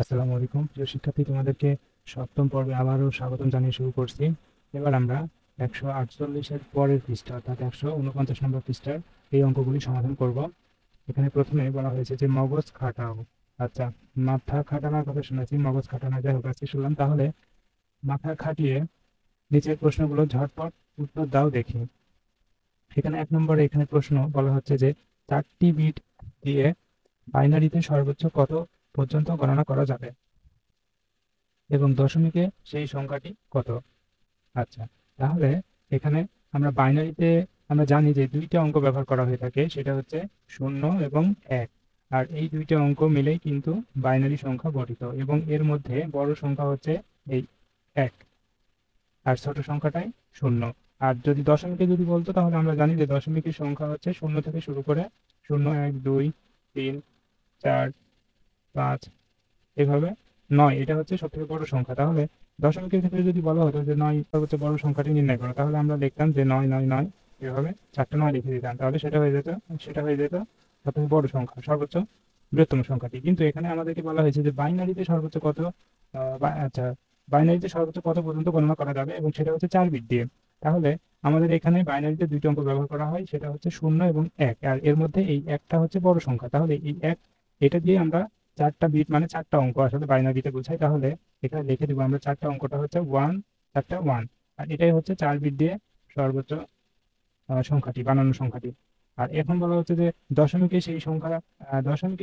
আসসালামু আলাইকুম প্রিয় শিক্ষার্থী, তোমাদেরকে সপ্তম পর্বে আবারও স্বাগতম জানিয়ে শুরু করছি। এবার আমরা 148-এর পরের পৃষ্ঠা অর্থাৎ 149 নম্বর পৃষ্ঠার এই অঙ্কগুলি সমাধান করব। এখানে প্রথমে বলা হয়েছে যে মগজ খাটাও। আচ্ছা, মাথা খাটানোর কথা শুনেছি, মগজ খাটানো যাই হোক, আজকে শুনলাম। তাহলে মাথা খাটিয়ে নিচের প্রশ্নগুলো ঝটপট উত্তর দাও দেখি। এখানে 1 নম্বরে এখানে প্রশ্ন বলা হচ্ছে যে 4টি বিট দিয়ে বাইনারিতে সর্বোচ্চ কত পর্যন্ত গণনা করা যাবে এবং দশমিকে সেই সংখ্যাটি কত। আচ্ছা, তাহলে এখানে আমরা বাইনারিতে আমরা জানি যে দুইটা অঙ্ক ব্যবহার করা হয়ে থাকে, সেটা হচ্ছে 0 এবং 1। আর এই দুইটা অঙ্ক মিলেই কিন্তু বাইনারি সংখ্যা গঠিত, এবং এর মধ্যে বড় সংখ্যা হচ্ছে এই 1 আর ছোট সংখ্যাটাই 0। আর যদি দশমিকে যদি বলতো, তাহলে আমরা জানি যে দশমিকের সংখ্যা হচ্ছে 0 থেকে শুরু করে 0, 1, 2, 3, 4, 5 এভাবে 9, এটা হচ্ছে সবথেকে বড় সংখ্যা। তাহলে দশমিকের ক্ষেত্রে যদি বলা হতো যে 9 সর্বোচ্চ বড় সংখ্যাটি নির্ণয় করো, তাহলে আমরা লিখতাম যে 9, 9, 9, এভাবে 4টা 9 লিখে দিতাম, তাহলে সেটা হয়ে যেত সবথেকে বড় সংখ্যা, সর্বোচ্চ বৃহত্তম সংখ্যাটি। কিন্তু এখানে আমাদেরকে বলা হয়েছে যে বাইনারিতে সর্বোচ্চ কত, আচ্ছা, বাইনারিতে সর্বোচ্চ কত পর্যন্ত গণনা করা যাবে, এবং সেটা হচ্ছে 4 বিট দিয়ে। তাহলে আমাদের এখানে বাইনারিতে দুইটি অঙ্ক ব্যবহার করা হয়, সেটা হচ্ছে 0 এবং 1। আর এর মধ্যে এই একটা হচ্ছে বড় সংখ্যা, তাহলে এই 1 এটা দিয়ে আমরা 4টা বিট মানে 4টা অঙ্ক আসলে বাইনারিতে বোঝাই। তাহলে এখানে লিখে দিব আমরা 4টা অঙ্কটা হচ্ছে 1, 4টা 1। আর এটাই হচ্ছে 4 বিট দিয়ে সর্বোচ্চ সংখ্যাটি, বানানো সংখ্যাটি। আর এখন বলা হচ্ছে যে দশমিকে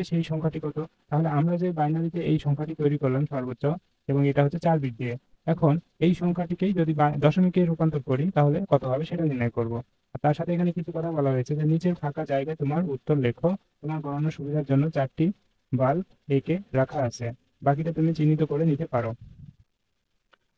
সেই সংখ্যাটি কত। তাহলে আমরা যে বাইনারিতে এই সংখ্যাটি তৈরি করলাম সর্বোচ্চ, এবং এটা হচ্ছে 4 বিট দিয়ে, এখন এই সংখ্যাটিকেই যদি দশমিকে রূপান্তর করি তাহলে কত হবে সেটা নির্ণয় করব। আর তার সাথে এখানে কিছু কথা বলা হয়েছে যে নিচের ফাঁকা জায়গায় তোমার উত্তর লেখো, তোমার গণনার সুবিধার জন্য 4টি বাল্ব এঁকে রাখা আছে, বাকিটা তুমি চিহ্নিত করে নিতে পারো।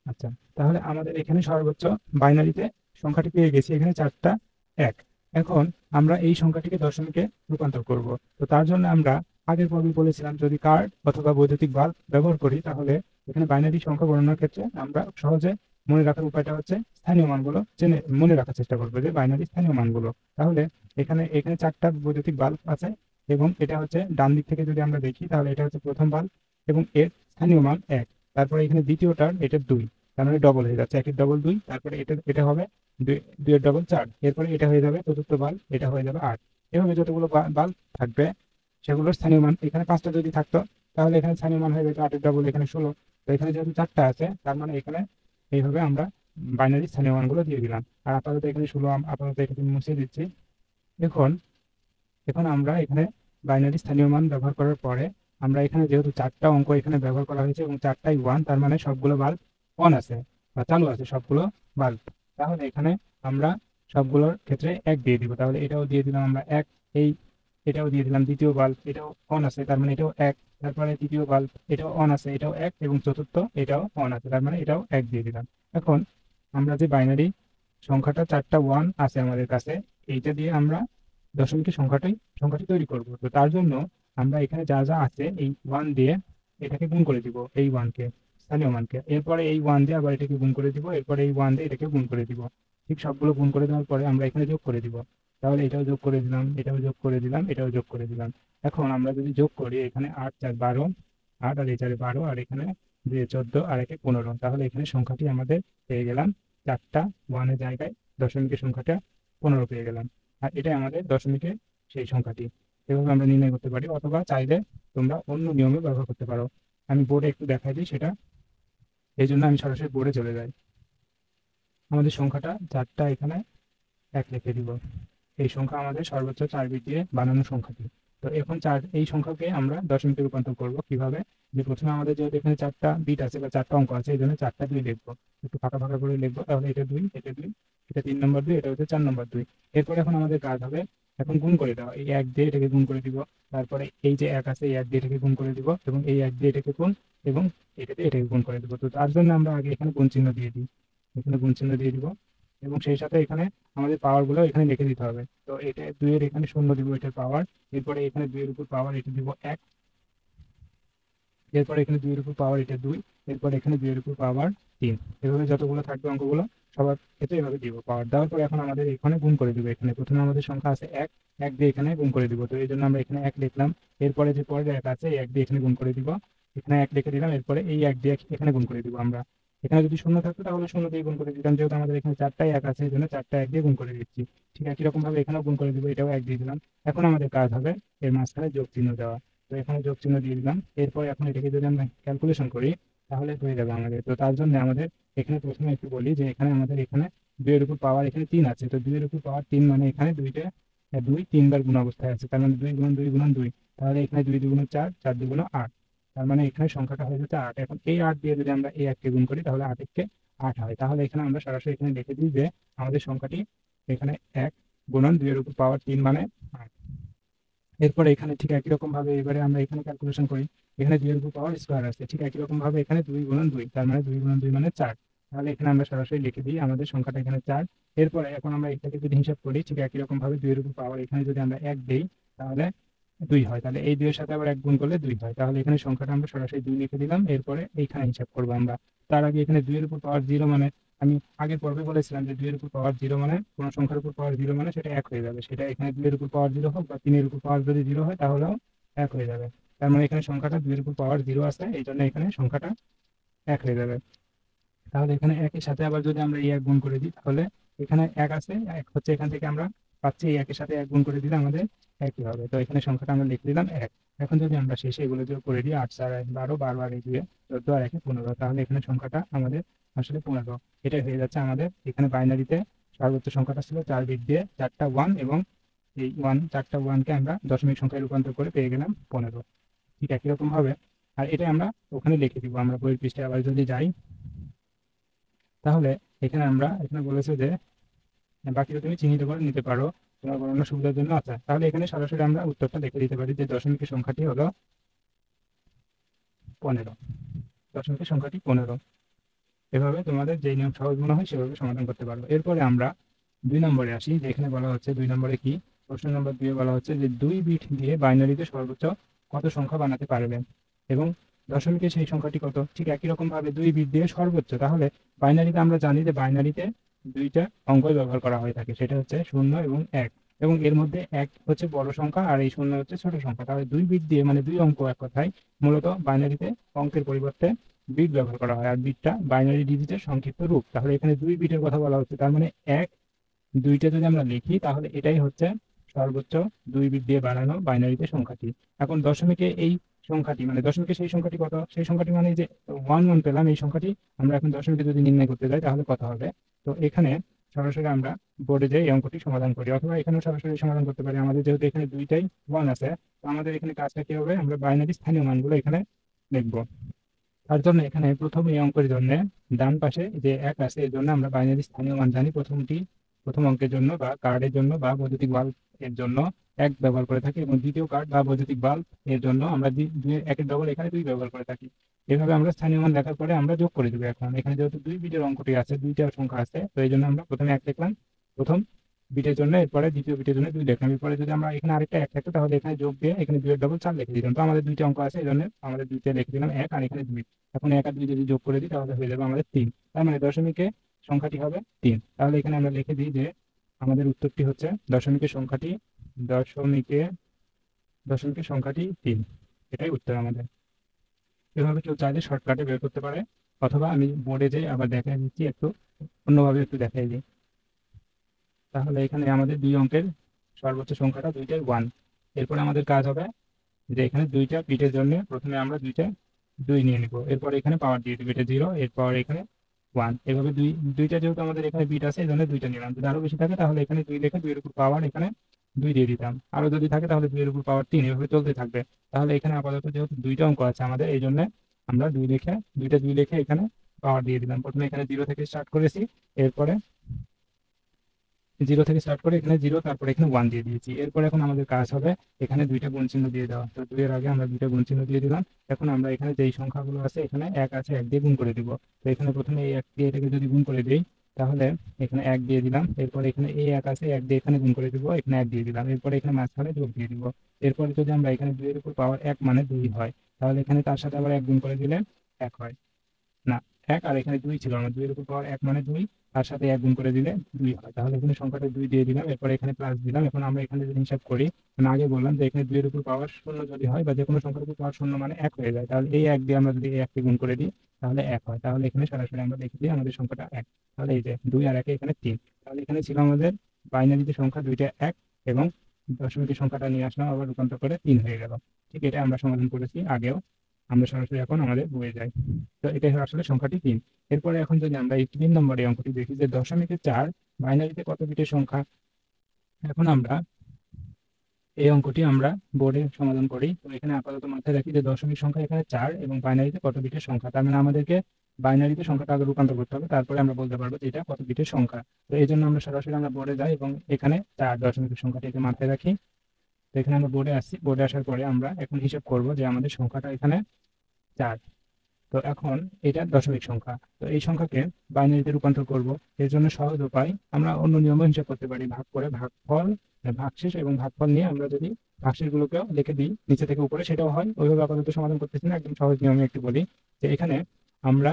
আচ্ছা, তাহলে আমাদের এখানে সর্বোচ্চ বাইনারিতে সংখ্যাটি পেয়ে গেছি, এখানে 4টা 1। এখন আমরা এই সংখ্যাটিকে দশমিকে রূপান্তর করব। তো তার জন্য আমরা আগের পর্বে বলেছিলাম যদি কার্ড অথবা বৈদ্যুতিক বাল্ব ব্যবহার করি, তাহলে এখানে বাইনারি সংখ্যা গণনার ক্ষেত্রে আমরা সহজে মনে রাখার উপায়টা হচ্ছে স্থানীয় মানগুলো জেনে মনে রাখার চেষ্টা করবো, যে বাইনারি স্থানীয় মানগুলো। তাহলে এখানে এখানে 4টা বৈদ্যুতিক বাল্ব আছে, এবং এটা হচ্ছে ডান দিক থেকে যদি আমরা দেখি, তাহলে এটা হচ্ছে প্রথম বাল্ব এবং এর স্থানীয় মান 1। তারপরে এখানে দ্বিতীয়টার এটা 2, তার মানে ডবল হয়ে যাচ্ছে, 1-এর ডবল 2। তারপরে এটা এটা হবে 2-এর ডবল 4। এরপরে এটা হয়ে যাবে চতুর্থ বাল্ব, এটা হয়ে যাবে 8। এভাবে যতগুলো বাল্ব থাকবে সেগুলোর স্থানীয় মান, এখানে 5টা যদি থাকতো তাহলে এখানে স্থানীয় মান হয়ে যেত 8-এর ডবল এখানে 16। তো এখানে যেহেতু 4টা আছে, তার মানে এখানে এইভাবে আমরা বাইনারি স্থানীয় মানগুলো দিয়ে দিলাম। আর আপাতত এখানে 16, আপাতত এখানে মুছে দিচ্ছি। এখন এখন আমরা এখানে বাইনারি স্থানীয় মান ব্যবহার করার পরে আমরা এখানে যেহেতু 4টা অঙ্ক এখানে ব্যবহার করা হয়েছে এবং 4টাই 1, তার মানে সবগুলো বাল্ব অন আছে বা চালু আছে সবগুলো বাল্ব। তাহলে এখানে আমরা সবগুলোর ক্ষেত্রে 1 দিয়ে দিব, তাহলে এটাও দিয়ে দিলাম আমরা 1। এই এটাও দিয়ে দিলাম, দ্বিতীয় বাল্ব এটাও অন আছে, তার মানে এটাও 1। তারপরে তৃতীয় বাল্ব এটাও অন আছে, এটাও 1, এবং চতুর্থ এটাও অন আছে, তার মানে এটাও 1 দিয়ে দিলাম। এখন আমরা যে বাইনারি সংখ্যাটা 4টা 1 আছে আমাদের কাছে, এইটা দিয়ে আমরা দশমিকের সংখ্যাটি তৈরি করব। তো তার জন্য আমরা এখানে যা যা আছে এই 1 দিয়ে এটাকে গুণ করে দিব, এই 1কে, স্থানীয় মানকে। এরপরে এই 1 দিয়ে আবার এটাকে গুণ করে দিব, এরপরে এই 1 দিয়ে এটাকে গুণ করে দিব। ঠিক সবগুলো গুণ করে দেওয়ার পরে আমরা এখানে যোগ করে দিব। তাহলে এটাও যোগ করে দিলাম, এটাও যোগ করে দিলাম, এটাও যোগ করে দিলাম। এখন আমরা যদি যোগ করি, এখানে 8, 4, 12, 8 আর এই 4, 12, আর এখানে 2, 14 আর 1, 15, তাহলে এখানে সংখ্যাটি আমাদের পেয়ে গেলাম 4টা 1-এর জায়গায় দশমিকের সংখ্যাটা 15 পেয়ে গেলাম। আর এটাই আমাদের দশমিকের সেই সংখ্যাটি। এভাবে আমরা নির্ণয় করতে পারি, অথবা চাইলে তোমরা অন্য নিয়মে ব্যবহার করতে পারো। আমি বোর্ডে একটু দেখাই দিই সেটা, এই জন্য আমি সরাসরি বোর্ডে চলে যাই। আমাদের সংখ্যাটা 4টা এখানে 1 লিখে দিব। এই সংখ্যা আমাদের সর্বোচ্চ 4 বিট দিয়ে বানানো সংখ্যাটি। তো এখন এই সংখ্যাকে আমরা দশমিকে রূপান্তর করব কিভাবে, যে প্রথমে আমাদের যেহেতু এখানে 4টা বিট আছে বা 4টা অঙ্ক আছে, এই জন্য 4টা 2 লিখবো, একটু ফাঁকা ফাঁকা করে লিখবো। তাহলে এটা 2, এটা 2, এটা 3 নম্বর 2, এটা হচ্ছে 4 নম্বর 2। এরপরে এখন আমাদের কাজ হবে এখন গুণ করে দেওয়া, এই 1 দিয়ে এটাকে গুণ করে দিব। তারপরে এই যে 1 আছে, এই 1 দিয়ে এটাকে গুণ করে দিব, এবং এই 1 দিয়ে এটাকে গুণ, এবং এটাতে এটাকে গুণ করে দিব। তো তার জন্য আমরা আগে এখানে গুণ চিহ্ন দিয়ে দিই, এখানে গুণ চিহ্ন দিয়ে দিব, এবং সেই সাথে এখানে আমাদের পাওয়ার গুলো এখানে লিখে দিতে হবে। তো এটা 2-এর এখানে 0 দিব, এটার পাওয়ার। এরপরে এখানে 2-এর উপর পাওয়ার এটা দিব 1। এরপরে এখানে 2-এর উপর পাওয়ার এটা 2। এরপরে এখানে 2-এর উপর পাওয়ার 3। এভাবে যতগুলো থাকবে অঙ্কগুলো সবার ক্ষেত্রে এভাবে দিব। পাওয়ার দেওয়ার পরে এখন আমাদের এখানে গুণ করে দিব। এখানে প্রথমে আমাদের সংখ্যা আছে 1, 1 দিয়ে এখানে গুণ করে দিব। তো এই জন্য আমরা এখানে 1 লিখলাম। এরপরে যে পরের 1 আছে, এই 1 দিয়ে এখানে গুণ করে দিব। এখানে এক লিখে দিলাম, এরপরে এই এক দিয়ে এখানে গুণ করে দিব আমরা। এখানে যদি শূন্য থাকতো তাহলে শূন্য দিয়ে গুণ করে দিতাম, যেহেতু আমাদের এখানে চারটাই এক আছে এই জন্য চারটা এক দিয়ে গুণ করে দিচ্ছি। ঠিক একই রকম ভাবে এখানেও গুণ করে দিব, এটাও এক দিয়ে দিলাম। এখন আমাদের কাজ হবে এর মাঝখানে যোগ চিহ্ন দেওয়া। তো এখানে যোগ চিহ্ন দিয়ে দিলাম, এরপর এখন এটাকে যদি আমরা ক্যালকুলেশন করি তাহলে হয়ে যাবে আমাদের। তো তার জন্য আমাদের এখানে প্রথমে একটু বলি যে এখানে আমাদের এখানে 2 এর উপর পাওয়ার এখানে 3 আছে, তো 2 এর উপর পাওয়ার 3 মানে এখানে দুইটা 2 3বার গুণ অবস্থায় আছে, তার মানে 2 গুণন 2 গুণন 2, তাহলে এখানে 2 2 4, 4 2 8, তার মানে এখানে সংখ্যাটা হয়ে যাচ্ছে 8। এখন এই 8 দিয়ে যদি আমরা এই 1কে গুণ করি তাহলে 8 কে 8 হয়, তাহলে এখানে আমরা সরাসরি এখানে লিখে দিই যে আমাদের সংখ্যাটি এখানে 1 গুণন 2 এর উপর পাওয়ার 3 মানে 8। এরপরে এখানে ঠিক একই রকম ভাবে এবারে আমরা এখানে ক্যালকুলেশন করি, এখানে 2 এর উপর পাওয়ার স্কোয়ার আছে, ঠিক একই রকম ভাবে এখানে 2 গুণন 2, তার মানে 2 গুণন 2 মানে 4, তাহলে এখানে আমরা সরাসরি লিখে দিই আমাদের সংখ্যাটা এখানে 4। এরপরে এখন আমরা এটাকে যদি হিসাব করি ঠিক একই রকম ভাবে 2 এর উপর পাওয়ার এখানে যদি আমরা 1 দেই তাহলে 2 হয়, তাহলে এই 2 এর সাথে আবার 1 গুণ করলে 2 হয়, তাহলে এখানে সংখ্যাটা আমরা সরাসরি 2 লিখে দিলাম। এরপরে এইখানে হিসাব করবো আমরা। তার আগে এখানে 2 এর উপর পাওয়ার 0 মানে আমি আগের পর্বে বলেছিলাম যে 2 এর উপর পাওয়ার 0 মানে কোনো সংখ্যার উপর পাওয়ার 0 মানে সেটা 1 হয়ে যাবে, সেটা এখানে 2 এর উপর পাওয়ার 0 হোক বা 3 এর উপর পাওয়ার যদি 0 হয় তাহলেও 1 হয়ে যাবে। তার মানে এখানে সংখ্যাটা 2 এর উপর পাওয়ার 0 আছে, এই জন্য এখানে সংখ্যাটা 1 হয়ে যাবে। তাহলে এখানে একের সাথে আবার যদি আমরা এই 1 গুণ করে দিই তাহলে এখানে 1 আছে, 1 হচ্ছে এখান থেকে আমরা পাচ্ছি এই 1 এর সাথে 1 গুণ করে দিলে আমাদের 1ই হবে। তো এখানে সংখ্যাটা আমরা লিখে দিলাম 1। এখন যদি আমরা শেষে এগুলো যোগ করে দিই 8 4 12, 12 আর 2 14 আর 1 15, তাহলে এখানে সংখ্যাটা আমাদের আসলে 15। এটাই হয়ে যাচ্ছে আমাদের এখানে বাইনারিতে সর্বোচ্চ সংখ্যাটা ছিল 4 বিট দিয়ে 4টা 1, এবং এই 4টা 1কে আমরা দশমিক সংখ্যায় রূপান্তর করে পেয়ে গেলাম 15। ঠিক একই রকম ভাবে আর এটা আমরা ওখানে লিখে দিব। আমরা বইয়ের পৃষ্ঠায় আবার যদি যাই তাহলে এখানে আমরা এখানে বলেছে যে বাকিটা তুমি চিহ্নিত করে নিতে পারো তোমার গণনার সুবিধার জন্য। আচ্ছা, তাহলে এখানে সরাসরি আমরা উত্তরটা লিখে দিতে পারি যে দশমিকের সংখ্যাটি হলো 15, দশমিকের সংখ্যাটি 15। এভাবে তোমাদের যে নিয়ম সহজ মনে হয় সেভাবে সমাধান করতে পারবো। এরপরে আমরা 2 নম্বরে আসি, যে এখানে বলা হচ্ছে 2 নম্বরে কি, প্রশ্ন নম্বর 2 বলা হচ্ছে যে 2 বিট দিয়ে বাইনারিতে সর্বোচ্চ কত সংখ্যা বানাতে পারবেন এবং দশমিকের সেই সংখ্যাটি কত। ঠিক একই রকম ভাবে 2 বিট দিয়ে সর্বোচ্চ, তাহলে বাইনারিতে আমরা জানি যে বাইনারিতে দুইটা অঙ্কই ব্যবহার করা হয়ে থাকে, সেটা হচ্ছে 0 এবং 1, এবং এর মধ্যে 1 হচ্ছে বড় সংখ্যা আর এই 0 হচ্ছে ছোট সংখ্যা। তাহলে 2 বিট দিয়ে মানে 2 অঙ্ক, এক কথায় মূলত বাইনারিতে অঙ্কের পরিবর্তে বিট ব্যবহার করা হয়, আর বিটটা বাইনারি ডিজিটের সংক্ষিপ্ত রূপ। তাহলে এখানে 2 বিটের কথা বলা হচ্ছে, তার মানে 1 2টা যদি আমরা লিখি তাহলে এটাই হচ্ছে সর্বোচ্চ 2 বিট দিয়ে বানানো বাইনারিতে সংখ্যাটি। এখন দশমিকে এই সংখ্যাটি মানে দশমিকে সেই সংখ্যাটি কত, সেই সংখ্যাটি মানে যে 1 1 পেলাম, এই সংখ্যাটি আমরা এখন দশমিকে যদি নির্ণয় করতে যাই তাহলে কত হবে। তো এখানে সরাসরি আমরা বোর্ডে যাই এই অঙ্কটি সমাধান করি, অথবা এখানেও সরাসরি সমাধান করতে পারি। আমাদের যেহেতু এখানে দুইটাই 1 আছে, তো আমাদের এখানে কাজটা কি হবে, আমরা বাইনারি স্থানীয় মানগুলো এখানে লিখবো। তার জন্য এখানে প্রথম এই অঙ্কের জন্য ডান পাশে যে 1 আছে এর জন্য আমরা বাইনারি স্থানীয় মান জানি, প্রথম অঙ্কের জন্য বা কার্ডের জন্য বা বৈদ্যুতিক বাল্ব এর জন্য 1 ব্যবহার করে থাকি, এবং দ্বিতীয় কার্ড বা বৈদ্যুতিক বাল্ব এর জন্য আমরা 1 এর ডবল এখানে 2 ব্যবহার করে থাকি। এভাবে আমরা স্থানীয় মান লেখার পরে আমরা যোগ করে দেবো। এখন এখানে যেহেতু 2 বিটের অঙ্কটি আছে, দুইটা সংখ্যা আছে, তো এই জন্য আমরা প্রথমে 1 লিখলাম প্রথম বিটের জন্য, এরপরে দ্বিতীয় বিটের জন্য 2 লিখলাম। এরপরে যদি আমরা এখানে আরেকটা 1 থাকতো তাহলে এখানে যোগ দিয়ে এখানে 2 এর ডবল 4 লিখে দিতাম। তো আমাদের দুইটা অঙ্ক আছে এই জন্য আমাদের দুইটা লিখে দিলাম 1 আর এখানে 2। এখন 1 আর 2 যদি যোগ করে দিই তাহলে হয়ে যাবে আমাদের 3, তার মানে দশমিকে সংখ্যাটি হবে 3। তাহলে এখানে আমরা লিখে দিই যে আমাদের উত্তরটি হচ্ছে দশমিকের সংখ্যাটি দশমিকে দশমিকের সংখ্যাটি 3, এটাই উত্তর আমাদের। এভাবে কেউ চাইলে শর্টকাটে বের করতে পারে, অথবা আমি বোর্ডে যাই আবার দেখাই দিচ্ছি, একটু অন্যভাবে একটু দেখাই দিই। তাহলে এখানে আমাদের 2 অঙ্কের সর্বোচ্চ সংখ্যাটা দুইটাই 1। এরপরে আমাদের কাজ হবে যে এখানে দুইটা বিটের জন্য প্রথমে আমরা 2 নিয়ে নিব, এরপর এখানে পাওয়ার দিয়ে দিব, এটা 0, এরপর এখানে 1। এভাবে দুইটা যেহেতু আমাদের এখানে বিট আছে এই জন্য 2টা নিলাম। যদি আরো বেশি থাকে তাহলে এখানে 2 লিখে 2 এর উপর পাওয়ার এখানে 2 দিয়ে দিতাম, আরো যদি থাকে তাহলে 2 এর উপর পাওয়ার 3, এভাবে চলতে থাকবে। তাহলে এখানে আপাতত যেহেতু 2টা অঙ্ক আছে আমাদের এই জন্য আমরা 2 লিখে এখানে পাওয়ার দিয়ে দিলাম। প্রথমে এখানে 0 থেকে স্টার্ট করেছি, এরপরে 0 থেকে স্টার্ট করে এখানে 0, তারপরে এখানে 1 দিয়ে দিয়েছি। এরপর এখন আমাদের কাজ হবে এখানে 2টা গুণ চিহ্ন দিয়ে দেওয়া। তো 2 এর আগে আমরা 2টা গুণ চিহ্ন দিয়ে দিলাম। এখন আমরা এখানে যেই সংখ্যাগুলো আছে এখানে 1 আছে, 1 দিয়ে গুণ করে দিব। তো এখানে প্রথমে এই 1 দিয়ে এটাকে যদি গুণ করে দিই তাহলে এখানে 1 দিয়ে দিলাম, এরপর এখানে এই 1 আছে, 1 দিয়ে এখানে গুণ করে দিব, এখানে 1 দিয়ে দিলাম, এরপর এখানে মাঝখানে যোগ দিয়ে দিব। এরপরে যদি আমরা এখানে 2 এর উপর পাওয়ার 1 মানে 2 হয়, তাহলে এখানে তার সাথে আবার 1 গুণ করে দিলে 1 হয় না, 1 আর এখানে 2 ছিল আমার, 2 এর উপর পাওয়ার 1 মানে 2, তার সাথে 1 গুণ করে দিলে 2 হয়। তাহলে এখানে সংখ্যাটা 2 দিয়ে দিলাম, এরপরে এখানে প্লাস দিলাম। এখন আমরা এখানে যদি হিসাব করি, আমি আগে বললাম যে এখানে 2 এর উপর পাওয়ার শূন্য যদি হয় বা যে কোনো সংখ্যার উপর পাওয়ার শূন্য মানে 1 হয়ে যায়, তাহলে এই 1 দিয়ে আমরা যদি এই 1 কে গুণ করে দিই তাহলে 1 হয়। তাহলে এখানে সরাসরি আমরা লিখে দিই আমাদের সংখ্যাটা 1। তাহলে এই যে 2 আর 1 এখানে 3। তাহলে এখানে ছিল আমাদের বাইনারিতে সংখ্যা দুইটা 1 এবং দশমিকের সংখ্যাটা নিয়ে আসলাম আবার রূপান্তর করে 3 হয়ে গেল। ঠিক এটা আমরা সমাধান করেছি আগেও। আমরা সরাসরি এখন আমাদের বইয়ে যাই। তো এটাই হলো আসলে সংখ্যাটি 3। এরপরে এখন যদি আমরা এই 3 নম্বর এই অঙ্কটি দেখি যে দশমিকের 4 বাইনারিতে কত বিটের সংখ্যা। এখন আমরা এই অঙ্কটি আমরা বোর্ডে সমাধান করি। তো এখানে আপাতত মাথায় রাখি যে দশমিক সংখ্যা এখানে 4 এবং বাইনারিতে কত বিটের সংখ্যা। তার মানে আমাদেরকে বাইনারিতে সংখ্যাটা আগে রূপান্তর করতে হবে, তারপরে আমরা বলতে পারবো যে এটা কত বিটের সংখ্যা। তো এই জন্য আমরা সরাসরি আমরা বোর্ডে যাই এবং এখানে 4 দশমিকের সংখ্যাটিকে মাথায় রাখি। তো এখানে আমরা বোর্ডে আসছি, বোর্ডে আসার পরে আমরা এখন হিসাব করব যে আমাদের সংখ্যাটা এখানে 4। তো এখন এটা দশমিক সংখ্যা, তো এই সংখ্যাকে বাইনারিতে রূপান্তর করব। এর জন্য সহজ উপায়, আমরা অন্য নিয়মে হিসাব করতে পারি, ভাগ করে ভাগফল, ভাগশেষ এবং ভাগফল নিয়ে আমরা যদি ভাগশেষ গুলোকেও লিখে দিই নিচে থেকে উপরে, সেটাও হয়। ওইভাবে আপাতত সমাধান করতেছি না, একদম সহজ নিয়মে একটু বলি যে এখানে আমরা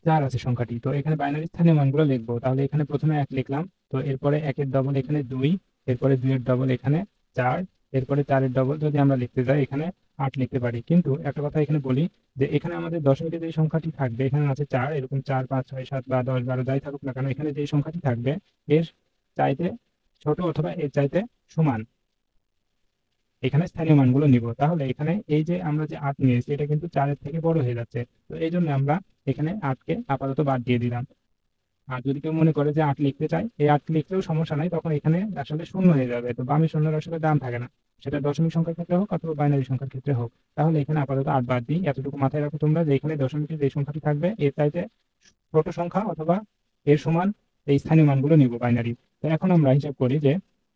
4 আছে সংখ্যাটি, তো এখানে বাইনারি স্থানীয় মানগুলো লিখবো। তাহলে এখানে প্রথমে 1 লিখলাম, তো এরপরে 1 এর ডবল এখানে 2, এরপরে 2 এর ডবল এখানে 4, এরপরে 4 এর ডবল যদি আমরা লিখতে যাই এখানে 8 লিখতে পারি। কিন্তু একটা কথা এখানে বলি যে এখানে আমাদের দশমিকের যে সংখ্যাটি থাকবে, এখানে আছে 4, এরকম 4 5 6 7 বা 10 12 যাই থাকুক না কেন, এখানে যে সংখ্যাটি থাকবে এর চাইতে ছোট অথবা এর চাইতে সমান এখানে স্থানীয় মানগুলো নিব। তাহলে এখানে এই যে আমরা যে 8 নিয়েছি এটা কিন্তু 4 এর থেকে বড় হয়ে যাচ্ছে। তো এই জন্য আমরা এখানে 8 কে আপাতত বাদ দিয়ে দিলাম। আর যদি কেউ মনে করে যে 8 লিখতে চাই, এই 8 লিখলেও সমস্যা নাই, তখন এখানে আসলে শূন্য হয়ে যাবে। তো বামে শূন্যের আসলে দাম থাকে না, সেটা দশমিক সংখ্যার ক্ষেত্রে হোক অথবা বাইনারি সংখ্যার ক্ষেত্রে হোক। তাহলে এখানে আপাতত 8 বাদ দিই। এতটুকু মাথায় রাখো তোমরা যে এখানে দশমিকের যে সংখ্যাটি থাকবে এর চাইতে ছোট সংখ্যা অথবা এর সমান এই স্থানীয় মানগুলো নিব বাইনারি। তো এখন আমরা হিসাব করি যে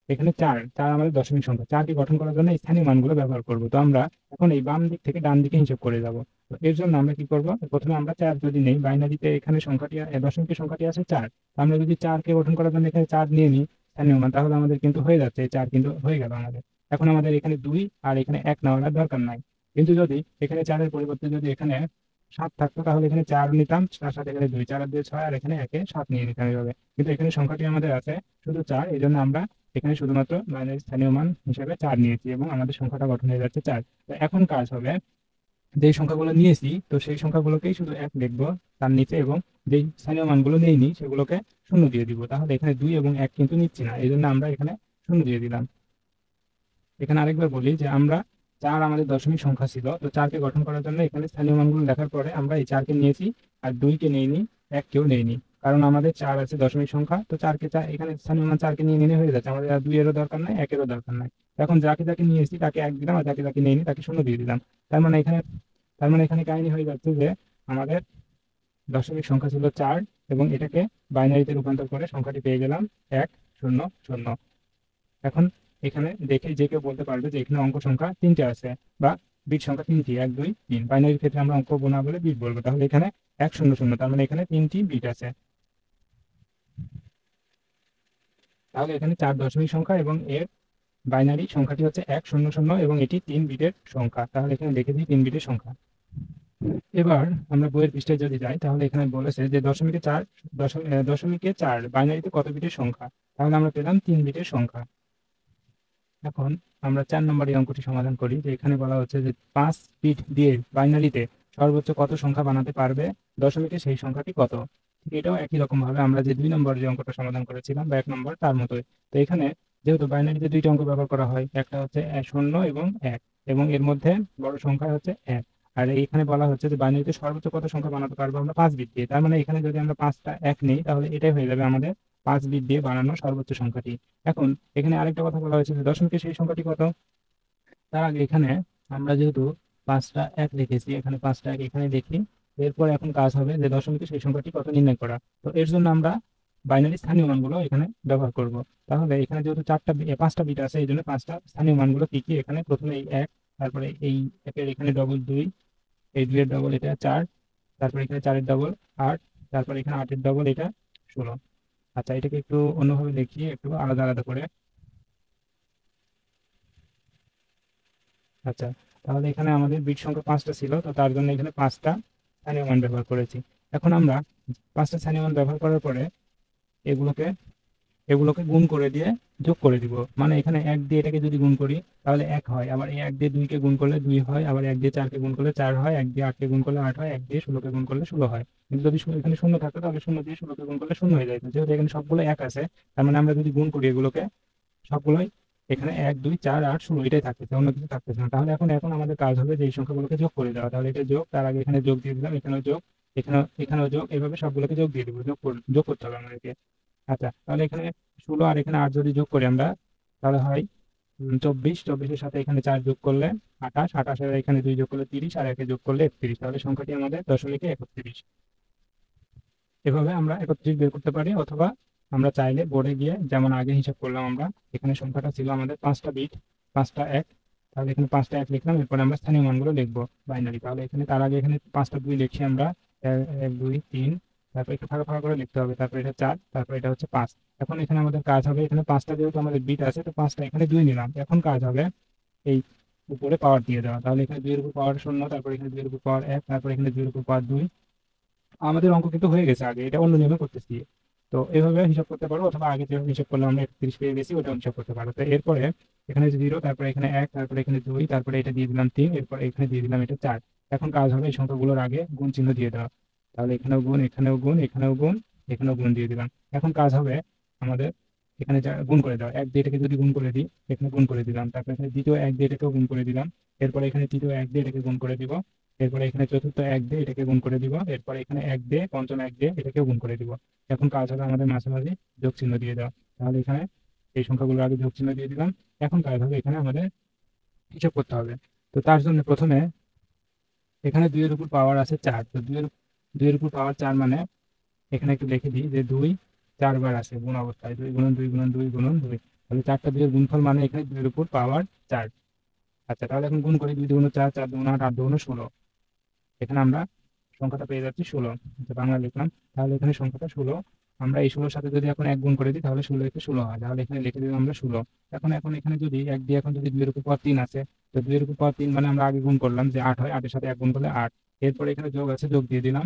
এখানে 4 আমাদের দশমিক সংখ্যা, 4কে গঠন করার জন্য স্থানীয় মানগুলো ব্যবহার করব। তো আমরা এখন এই বাম দিক থেকে ডান দিকে হিসাব করে যাব। তো এর জন্য আমরা কি করব, প্রথমে আমরা 4 যদি নেই, বাইনারিতে এখানে সংখ্যাটি দশমিকের সংখ্যাটি আছে 4, আমরা যদি 4কে গঠন করার জন্য এখানে 4 নিয়ে নিই স্থানীয় মান, তাহলে আমাদের কিন্তু হয়ে যাচ্ছে 4 কিন্তু হয়ে গেল আমাদের। এখন আমাদের এখানে 2 আর এখানে 1 নেওয়ার দরকার নাই। কিন্তু যদি এখানে 4 এর পরিবর্তে যদি এখানে 7 থাকতো তাহলে এখানে 4 নিতাম, তার সাথে এখানে 2, 4 আর 2 6, আর এখানে 1 এ 7 নিয়ে নিতাম এইভাবে। কিন্তু এখানে সংখ্যাটি আমাদের আছে শুধু 4, এই জন্য আমরা এখানে শুধুমাত্র বাইনারি স্থানীয় মান হিসেবে 4 নিয়েছি এবং আমাদের সংখ্যাটা গঠন হয়ে যাচ্ছে 4। তো এখন কাজ হবে যে সংখ্যাগুলো নিয়েছি তো সেই সংখ্যাগুলোকেই শুধু 1 লিখবো তার নিচে, এবং যেই স্থানীয় মানগুলো নেইনি সেগুলোকে শূন্য দিয়ে দিব। তাহলে এখানে 2 এবং 1 কিন্তু নিচ্ছি না, এই জন্য আমরা এখানে শূন্য দিয়ে দিলাম। এখানে আরেকবার বলি যে আমরা 4 আমাদের দশমিক সংখ্যা ছিল, তো 4কে গঠন করার জন্য এখানে স্থানীয় মানগুলো লেখার পরে আমরা এই 4কে নিয়েছি আর 2কে নেইনি, 1কেও নেইনি, কারণ আমাদের 4 আছে দশমিক সংখ্যা। তো 4কে এখানে স্থানীয় মান 4কে নিয়ে নিলে হয়ে যাচ্ছে, আমাদের আর 2 এরও দরকার নাই, 1 এরও দরকার নাই। এখন যাকে যাকে নিয়েছি তাকে 1 দিলাম আর যাকে যাকে নেইনি তাকে শূন্য দিয়ে দিলাম। তার মানে এখানে কাহিনী হয়ে যাচ্ছে যে আমাদের দশমিক সংখ্যা ছিল 4 এবং এটাকে বাইনারিতে রূপান্তর করে সংখ্যাটি পেয়ে গেলাম 1 0 0। এখন এখানে দেখে যে কেউ বলতে পারবে যে এখানে অঙ্ক সংখ্যা 3টে আছে বা বিট সংখ্যা 3টি, 1 2 3। বাইনারির ক্ষেত্রে আমরা অঙ্ক না বলে বিট বলবো। তাহলে এখানে 1 0 0, তার মানে এখানে 3টি বিট আছে। তাহলে এখানে 4 দশমিক সংখ্যা এবং এর বাইনারি সংখ্যাটি হচ্ছে 1 0 0 এবং এটি 3 বিটের সংখ্যা। তাহলে এখানে লিখে দিই 3 বিটের সংখ্যা। এবার আমরা বইয়ের পৃষ্ঠায় যদি যাই তাহলে এখানে বলেছে যে দশমিকে 4 বাইনারিতে কত বিটের সংখ্যা। তাহলে আমরা পেলাম 3 বিটের সংখ্যা। এখন আমরা 4 নম্বরের অঙ্কটি সমাধান করি, যে এখানে বলা হচ্ছে যে 5 বিট দিয়ে বাইনারিতে সর্বোচ্চ কত সংখ্যা বানাতে পারবে, দশমিকে সেই সংখ্যাটি কত। ঠিক এটাও একই রকম ভাবে আমরা যে 2 নম্বর যে অঙ্কটা সমাধান করেছিলাম বা 1 নম্বর তার মতোই। তো এখানে যেহেতু বাইনারিতে 2টা অঙ্ক ব্যবহার করা হয়, একটা হচ্ছে 0 এবং 1, এবং এর মধ্যে বড় সংখ্যা হচ্ছে 1। আর এখানে বলা হচ্ছে যে বাইনারিতে সর্বোচ্চ কত সংখ্যা বানাতে পারবো আমরা 5 বিট দিয়ে। তার মানে এখানে যদি আমরা 5টা 1 নিই তাহলে এটাই হয়ে যাবে আমাদের 5 বিট দিয়ে বানানো সর্বোচ্চ সংখ্যাটি। এখন এখানে আরেকটা কথা বলা হয়েছে যে দশমিকের সেই সংখ্যাটি কত। তার আগে এখানে আমরা যেহেতু 5টা 1 লিখেছি, এখানে 5টা 1 এখানে লিখি। এরপর এখন কাজ হবে যে দশমিকের সেই সংখ্যাটি কত নির্ণয় করা। তো এর জন্য আমরা বাইনারি স্থানীয় মানগুলো এখানে ব্যবহার করব। তাহলে এখানে যেহেতু 5টা বিট আছে এই জন্য 5টা স্থানীয় মানগুলো কি কি, এখানে প্রথমে এই 1, তারপরে এই 1-এর এখানে ডবল 2, এই 2-এর ডবল এটা 4, তারপরে এখানে 4-এর ডবল 8, তারপরে এখানে 8-এর ডবল এটা 16। আচ্ছা, এটাকে একটু অন্যভাবে দেখি, একটু আলাদা আলাদা করে। আচ্ছা, তাহলে এখানে আমাদের বিট সংখ্যা 5টা ছিল, তো তার জন্য এখানে 5টা স্থানীয় মান ব্যবহার করেছি। এখন আমরা 5টা স্থানীয় মান ব্যবহার করার পরে এগুলোকে এগুলোকে গুণ করে দিয়ে যোগ করে দিব। মানে এখানে 1 দিয়ে এটাকে যদি গুণ করি তাহলে 1 হয়, আবার এই 1 দিয়ে 2কে গুণ করলে 2 হয়, আবার 1 দিয়ে 4কে গুণ করলে 4 হয়, 1 দিয়ে 8কে গুণ করলে 8 হয়, 1 দিয়ে 16কে গুণ করলে 16 হয়। কিন্তু যদি এখানে শূন্য থাকতো তাহলে 0 দিয়ে 16কে গুণ করলে 0 হয়ে যেত। যেহেতু এখানে সবগুলো 1 আছে, তার মানে আমরা যদি গুণ করি এগুলোকে সবগুলোই এখানে 1 2 4 8 16 এটাই থাকতেছে, অন্য কিছু থাকতেছে না। তাহলে এখন এখন আমাদের কাজ হবে যে এই সংখ্যাগুলোকে যোগ করে দেওয়া। তাহলে এটা যোগ, তার আগে এখানে যোগ দিয়ে দিলাম, এখানেও যোগ, এখানেও যোগ, এইভাবে সবগুলোকে যোগ দিয়ে দিব, যোগ করতে হবে আমাদেরকে। আচ্ছা, তাহলে এখানে 16 আর এখানে 8 যদি যোগ করি আমরা, তাহলে হয় 24, 24-এর সাথে এখানে 4 যোগ করলে 28, 28 এর এখানে 2 যোগ করলে 30, আর 1 যোগ করলে 31। তাহলে সংখ্যাটি আমাদের 0.31। এভাবে আমরা 31 বের করতে পারি, অথবা আমরা চাইলে বোর্ডে গিয়ে যেমন আগে হিসাব করলাম আমরা, এখানে সংখ্যাটা ছিল আমাদের 5টা বিট, 5টা 1, তাহলে এখানে 5টা 1 লিখলাম, এরপরে আমরা স্থানীয় মানগুলো লিখবো বাইনারি। তাহলে এখানে তার আগে এখানে 5টা 2 লিখছি আমরা, 1 2 3, তারপর একটু ফাঁকা ফাঁকা করে লিখতে হবে, তারপর এটা 4, তারপর এটা হচ্ছে 5। এখন এখানে আমাদের কাজ হবে, এখানে 5টা যেহেতু আমাদের বিট আছে, তো 5টা এখানে 2 নিলাম। এখন কাজ হবে এই উপরে পাওয়ার দিয়ে দেওয়া। তাহলে এখানে 2 এর উপর পাওয়ার 0, তারপর এখানে 2 এর উপর পাওয়ার 1, তারপর এখানে 2 এর উপর পাওয়ার 2। আমাদের অঙ্ক কিন্তু হয়ে গেছে আগে, এটা অন্য নিয়মে করতেছি। তো এভাবে হিসাব করতে পারো, অথবা আগে যেভাবে হিসাব করলাম আমরা 31 পেয়ে গেছি, ওটা হিসাব করতে পারো। তো এরপরে এখানে 0, তারপরে এখানে 1, তারপরে এখানে 2, তারপরে এটা দিয়ে দিলাম 3, এরপর এখানে দিয়ে দিলাম এটা 4। এখন কাজ হবে এই সংখ্যাগুলোর আগে গুণ চিহ্ন দিয়ে দেওয়া। তাহলে এখানেও গুণ, এখানেও গুণ, এখানেও গুণ, এখানেও গুণ দিয়ে দিলাম। এখন কাজ হবে আমাদের এখানে গুণ করে দেওয়া। 1 দিয়ে এটাকে যদি গুণ করে দিই, এখানে গুণ করে দিলাম, তারপরে এখানে দ্বিতীয় 1 দিয়ে এটাকেও গুণ করে দিলাম, এরপরে এখানে তৃতীয় 1 দিয়ে এটাকে গুণ করে দিব, এরপরে এখানে চতুর্থ 1 দিয়ে এটাকে গুণ করে দিব, এরপরে এখানে 1 দিয়ে পঞ্চম 1 দিয়ে এটাকেও গুণ করে দিব। এখন কাজ হবে আমাদের মাঝামাঝি যোগ চিহ্ন দিয়ে দেওয়া। তাহলে এখানে এই সংখ্যাগুলোর আগে যোগ চিহ্ন দিয়ে দিলাম। এখন কাজ হবে এখানে আমাদের হিসাব করতে হবে। তো তার জন্য প্রথমে এখানে 2 এর উপর পাওয়ার আছে 4, তো 2 এর উপর পাওয়ার 4 মানে এখানে একটু লিখে দিই যে 2 4 বার আছে গুণ অবস্থায়, 2 গুণন 2 গুণন 2 গুণন 2। তাহলে 4টা 2 এর গুণফল মানে এখানে 2 এর উপর পাওয়ার 4। আচ্ছা, তাহলে এখন গুণ করি, 2 দুগুণ 4, 4 দুগুণ 8, 8 দুগুণ 16। এখানে আমরা সংখ্যাটা পেয়ে যাচ্ছি 16, বাংলা লিখলাম। তাহলে এখানে সংখ্যাটা 16। আমরা এই 16-র সাথে যদি এখন 1 গুণ করে দিই তাহলে 16 একে 16 হয়। তাহলে এখানে লিখে দিলাম আমরা 16। এখন এখন এখানে যদি 1 দিয়ে, এখন যদি 2 এর উপর পাওয়ার 3 আছে, তো 2 এর উপর পাওয়ার 3 মানে আমরা আগে গুণ করলাম যে 8 হয়, 8 এর সাথে 1 গুণ করলে 8। এরপরে এখানে যোগ আছে, যোগ দিয়ে দিলাম।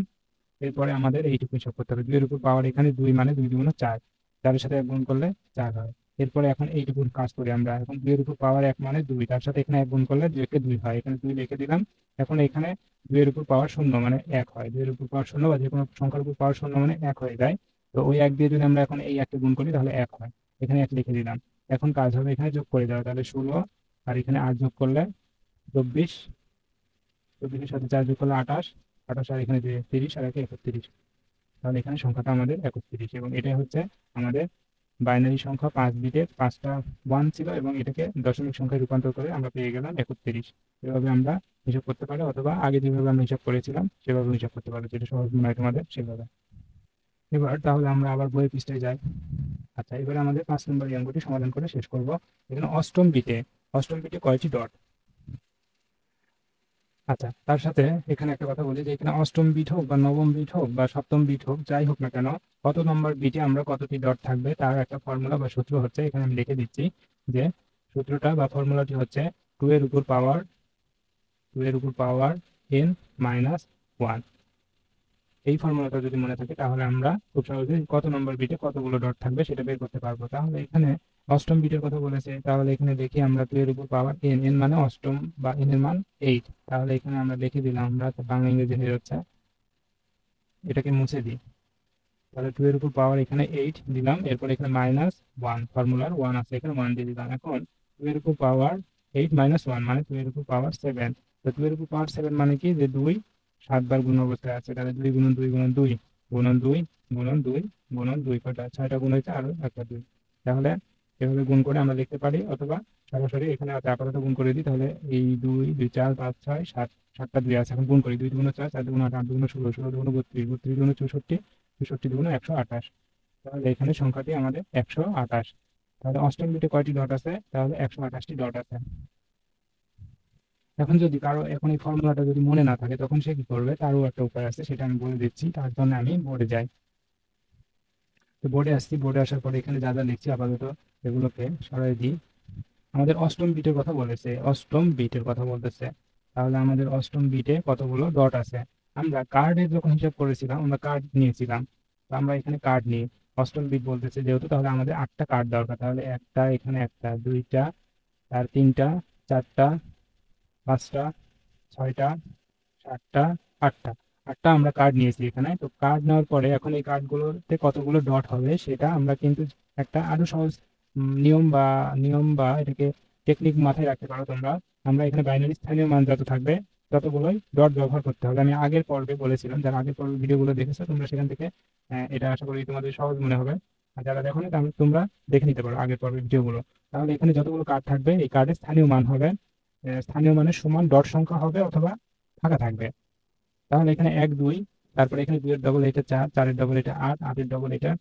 এরপরে আমাদের এইটুকু হিসাব করতে হবে, 2 এর উপর পাওয়ার এখানে 2 মানে 2 দুগুণ 4, 4-এর সাথে 1 গুণ করলে 4 হয়। এরপরে এখন এইটুকু কাজ করি আমরা, এখন 2 এর উপর পাওয়ার 1 মানে 2, তার সাথে এখানে 1 গুণ করলে 2 কে 2 হয়, এখানে 2 লিখে দিলাম। এখন এখানে 2 এর উপর পাওয়ার 0 মানে 1 হয়, 2 এর উপর পাওয়ার 0 বা যে কোনো সংখ্যার উপর পাওয়ার 0 মানে 1 হয়ে যায়। তো ওই 1 দিয়ে যদি আমরা এখন এই 1কে গুণ করি তাহলে 1 হয়, এখানে 1 লিখে দিলাম। এখন কাজ হবে এখানে যোগ করে দেওয়া, তাহলে 16 আর এখানে 8 যোগ করলে 24, 24-এর সাথে 4 যোগ করলে 28, 28 আর এখানে 30 আর 1 31। তাহলে এখানে সংখ্যাটা আমাদের 31, এবং এটাই হচ্ছে আমাদের বাইনারি সংখ্যা। 5 বিটের 5টা 1 ছিল, এবং এটাকে দশমিক সংখ্যায় রূপান্তর করে আমরা পেয়ে গেলাম 31। এভাবে আমরা হিসাব করতে পারি, অথবা আগে যেভাবে আমরা হিসাব করেছিলাম সেভাবে হিসাব করতে পারি, যেটা সহজ মনে হয় তোমাদের সেভাবে। এবার তাহলে আমরা আবার বইয়ের পৃষ্ঠায় যাই। আচ্ছা, এবারে আমাদের 5 নম্বর এই অঙ্কটি সমাধান করে শেষ করব। এখানে অষ্টম বিটে কয়টি ডট? আচ্ছা, তার সাথে এখানে একটা কথা বলি যে এখানে অষ্টম বিট হোক বা নবম বিট হোক বা সপ্তম বিট হোক, যাই হোক না কেন, কত নম্বর বিটে আমরা কতটি ডট থাকবে তার একটা ফর্মুলা বা সূত্র হচ্ছে, এখানে আমি লিখে দিচ্ছি যে সূত্রটা বা ফর্মুলাটি হচ্ছে 2 এর উপর পাওয়ার n মাইনাস 1। এই ফর্মুলাটা যদি মনে থাকে তাহলে আমরা খুব সহজে কত নম্বর বিটে কতগুলো ডট থাকবে সেটা বের করতে পারবো। তাহলে এখানে অষ্টম বিটের কথা বলেছে, তাহলে এখানে দেখি আমরা 2 এর উপর পাওয়ার n, n মানে অষ্টম বা n এর মান 8। তাহলে এখানে আমরা লিখে দিলাম, আমরা বাংলা ইংরেজি হয়ে যাচ্ছে, এটাকে মুছে দিই। তাহলে 2 এর উপর পাওয়ার এখানে 8 দিলাম, এরপর এখানে মাইনাস 1, ফর্মুলার 1 আছে এখানে 1 দিয়ে দিলাম। এখন 2 এর উপর পাওয়ার 8 মাইনাস 1 মানে 2 এর উপর পাওয়ার 7। তো 2 এর উপর পাওয়ার 7 মানে কি, যে 2 7 বার গুণ অবস্থায় আছে। তাহলে 2 গুণন 2 গুণন 2 গুণন 2 গুণন 2 গুণন 2, কয়টা 6টা গুণ হয়েছে, আরো একটা 2। তাহলে এভাবে গুণ করে আমরা লিখতে পারি, অথবা সরাসরি এখানে আপাতত গুণ করে দিই। তাহলে এই 2 2 4 5 6 7, 7টা 2 আছে, এখন গুণ করি। 2 দুগুণ 4, 4 দুগুণ 8, 8 দুগুণ 16, 16 দুগুণ 32, 32 দুগুণ 64, 64 দুগুণ 128। তাহলে এখানে সংখ্যাটি আমাদের 128। তাহলে অষ্টম বিটে কয়টি ডট আছে? তাহলে 128টি ডট আছে। এখন যদি কারো এখন এই ফর্মুলাটা যদি মনে না থাকে তখন সে কি করবে, তারও একটা উপায় আছে, সেটা আমি বলে দিচ্ছি। তার জন্য আমি বোর্ডে যাই। তো বোর্ডে আসছি, বোর্ডে আসার পরে এখানে যা যা লিখছি আপাতত এগুলোকে সরাই দিই। আমাদের অষ্টম বিটের কথা বলেছে, তাহলে আমাদের অষ্টম বিটে কতগুলো ডট আছে? আমরা কার্ডের যখন হিসাব করেছিলাম আমরা কার্ড নিয়েছিলাম, তো আমরা এখানে কার্ড নিই, অষ্টম বিট বলতেছে যেহেতু, তাহলে আমাদের 8টা কার্ড দরকার। তাহলে একটা, এখানে একটা, দুইটা, আর তিনটা, চারটা, পাঁচটা, ছয়টা, সাতটা, আটটা। আটটা আমরা কার্ড নিয়েছি এখানে। তো কার্ড নেওয়ার পরে এখন এই কার্ডগুলোতে কতগুলো ডট হবে সেটা আমরা কিন্তু একটা আরো সহজ নিয়ম বা এটাকে টেকনিক মাথায় রাখতে পারো তোমরা। আমরা এখানে বাইনারি স্থানীয় মান যত থাকবে ততগুলোই ডট ব্যবহার করতে হবে। আমি আগের পর্বে বলেছিলাম, যারা আগের পর্বে ভিডিওগুলো দেখেছো তোমরা সেখান থেকে এটা আশা করি তোমাদের সহজ মনে হবে। আর যারা দেখোনি তাহলে তোমরা দেখে নিতে পারো আগের পর্বের ভিডিওগুলো। তাহলে এখানে যতগুলো কার্ড থাকবে এই কার্ডের স্থানীয় মান হবে, স্থানীয় মানের সমান ডট সংখ্যা হবে অথবা ফাঁকা থাকবে। তাহলে এখানে 1 2, তারপরে এখানে 2 এর ডবল এটা 4, 4 এর ডবল এটা 8, 8 এর ডবল এটা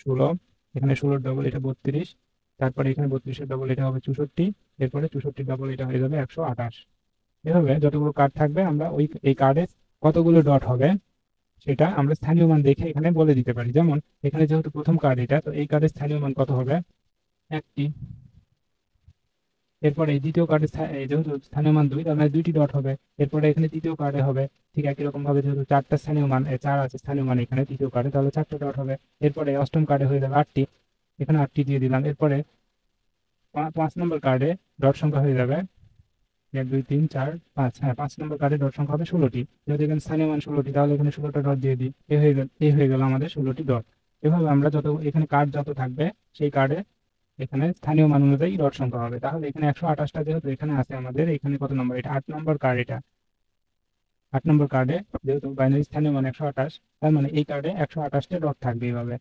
16, এখানে 16 এর ডবল এটা 32, তারপরে এখানে 32 এর ডবল এটা হবে 64, এরপরে 64 এর ডবল এটা হয়ে যাবে 128। এভাবে যতগুলো কার্ড থাকবে আমরা এই কার্ডে কতগুলো ডট হবে সেটা আমরা স্থানীয় মান দেখে এখানে বলে দিতে পারি। যেমন এখানে যেহেতু প্রথম কার্ড এটা, তো এই কার্ডের স্থানীয় মান কত হবে? 1টি। এরপরে এই দ্বিতীয় কার্ডে যেহেতু স্থানীয় মান 2, তার মানে 2টি ডট হবে। এরপরে এখানে তৃতীয় কার্ডে হবে ঠিক একই রকম ভাবে, যেহেতু 4টা স্থানীয় মান, 4 আছে স্থানীয় মান এখানে তৃতীয় কার্ডে, তাহলে 4টা ডট হবে। এরপরে অষ্টম কার্ডে হয়ে যাবে 8টি, এখানে 8টি দিয়ে দিলাম। এরপরে 5 নম্বর কার্ডে ডট সংখ্যা হয়ে যাবে 1 2 3 4 5। হ্যাঁ, 5 নম্বর কার্ডে ডট সংখ্যা হবে 16টি। যেহেতু এখানে স্থানীয় মান 16টি, তাহলে এখানে 16টা ডট দিয়ে দিই। এই হয়ে গেল আমাদের 16টি ডট। এভাবে আমরা যত এখানে কার্ড যত থাকবে সেই কার্ডে এখানে স্থানীয় মান অনুযায়ী ডট সংখ্যা হবে। তাহলে এখানে 128টা যেহেতু এখানে আছে আমাদের, এখানে কত নম্বর? এটা 8 নম্বর কার্ড। এটা 8 নম্বর কার্ডে যেহেতু বাইনারি স্থানীয় মান 128, তার মানে এই কার্ডে 128টা ডট থাকবে। এইভাবে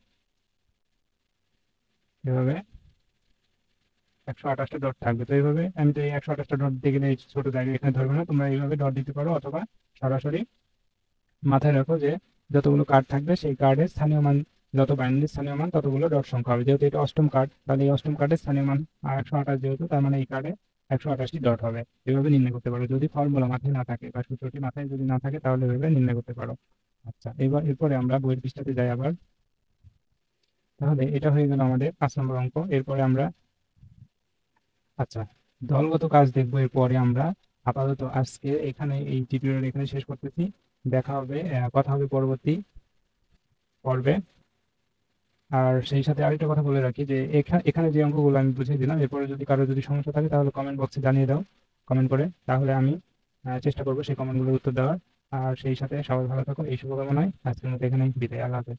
এভাবে 128টা ডট থাকবে। তো এইভাবে আমি তো এই 128টা ডট দিতে গেলে এই ছোট জায়গায় এখানে ধরবে না, তোমরা এইভাবে ডট দিতে পারো, অথবা সরাসরি মাথায় রাখো যে যতগুলো কার্ড থাকবে সেই কার্ডের স্থানীয় মান, যত বাইনারি স্থানীয় মান ততগুলো ডট সংখ্যা হবে। যেহেতু এটা অষ্টম কার্ড, তাহলে এই অষ্টম কার্ডের স্থানীয় মান 128, যেহেতু তার মানে এই কার্ডে 128টি ডট হবে। এভাবে নির্ণয় করতে পারো যদি ফর্মুলা মাথায় না থাকে বা সূত্রটি মাথায় যদি না থাকে, তাহলে এভাবে নির্ণয় করতে পারো। আচ্ছা, এরপরে আমরা বইয়ের পৃষ্ঠাতে যাই আবার। তাহলে এটা হয়ে গেল আমাদের 5 নম্বর অঙ্ক। এরপরে আমরা আচ্ছা দলগত কাজ দেখবো এরপরে আমরা। আপাতত আজকে এখানে এই টিউটোরিয়াল এখানে শেষ করতেছি। দেখা হবে, কথা হবে পরবর্তী পর্বে। আর সেই সাথে আরেকটা কথা বলে রাখি যে এখানে যে অঙ্কগুলো আমি বুঝিয়ে দিলাম, এরপরে যদি কারো যদি সমস্যা থাকে তাহলে কমেন্ট বক্সে জানিয়ে দাও, কমেন্ট করে। তাহলে আমি চেষ্টা করবো সেই কমেন্টগুলোর উত্তর দেওয়ার। আর সেই সাথে সবাই ভালো থাকো এই শুভকামনায় আজকের মতো এখানেই বিদায়। আল্লাহ হাফেজ।